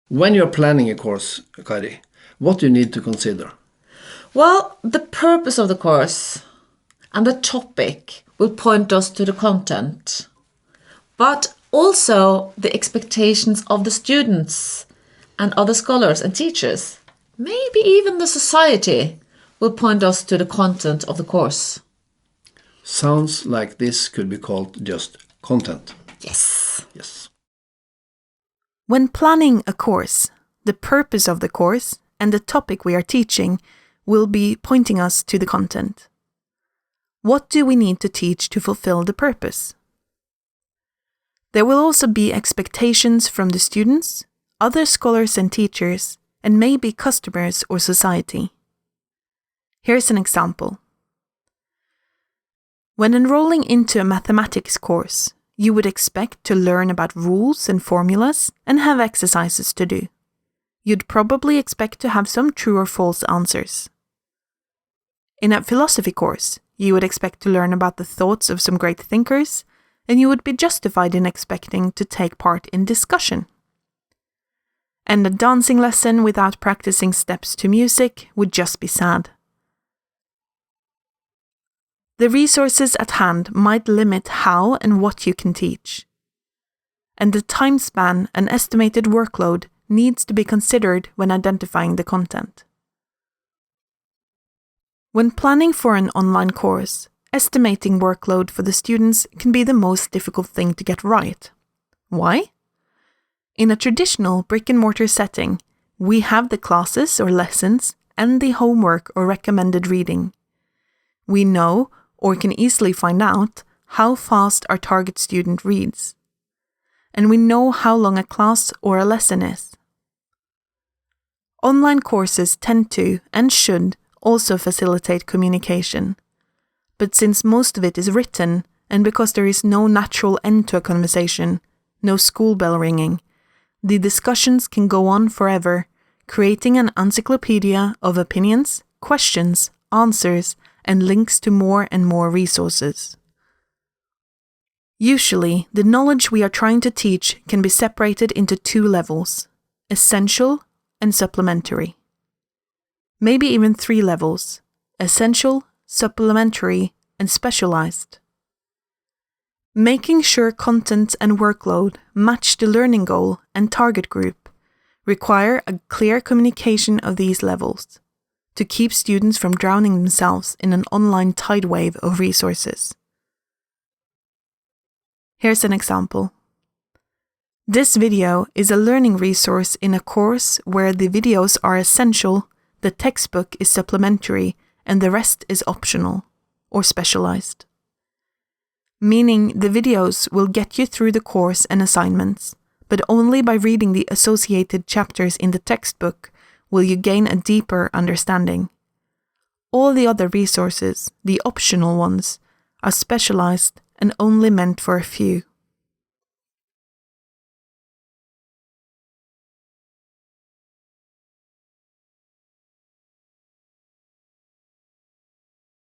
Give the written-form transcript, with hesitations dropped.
When you're planning a course, Kari, what do you need to consider? Well, the purpose of the course and the topic will point us to the content, but also the expectations of the students and other scholars and teachers, maybe even the society, will point us to the content of the course. Sounds like this could be called just content. Yes. Yes. When planning a course, the purpose of the course and the topic we are teaching will be pointing us to the content. What do we need to teach to fulfill the purpose? There will also be expectations from the students, other scholars and teachers, and maybe customers or society. Here's an example. When enrolling into a mathematics course, you would expect to learn about rules and formulas and have exercises to do. You'd probably expect to have some true or false answers. In a philosophy course, you would expect to learn about the thoughts of some great thinkers, and you would be justified in expecting to take part in discussion. And a dancing lesson without practicing steps to music would just be sad. The resources at hand might limit how and what you can teach. And the time span and estimated workload needs to be considered when identifying the content. When planning for an online course, estimating workload for the students can be the most difficult thing to get right. Why? In a traditional brick-and-mortar setting, we have the classes or lessons and the homework or recommended reading. We know or can easily find out how fast our target student reads. And we know how long a class or a lesson is. Online courses tend to, and should, also facilitate communication. But since most of it is written, and because there is no natural end to a conversation, no school bell ringing, the discussions can go on forever, creating an encyclopedia of opinions, questions, answers, and links to more and more resources. Usually, the knowledge we are trying to teach can be separated into two levels: essential and supplementary. Maybe even three levels: essential, supplementary, and specialized. Making sure content and workload match the learning goal and target group require a clear communication of these levels to keep students from drowning themselves in an online tide wave of resources. Here's an example. This video is a learning resource in a course where the videos are essential, the textbook is supplementary, and the rest is optional or specialized. Meaning the videos will get you through the course and assignments, but only by reading the associated chapters in the textbook will you gain a deeper understanding. All the other resources, the optional ones, are specialized and only meant for a few.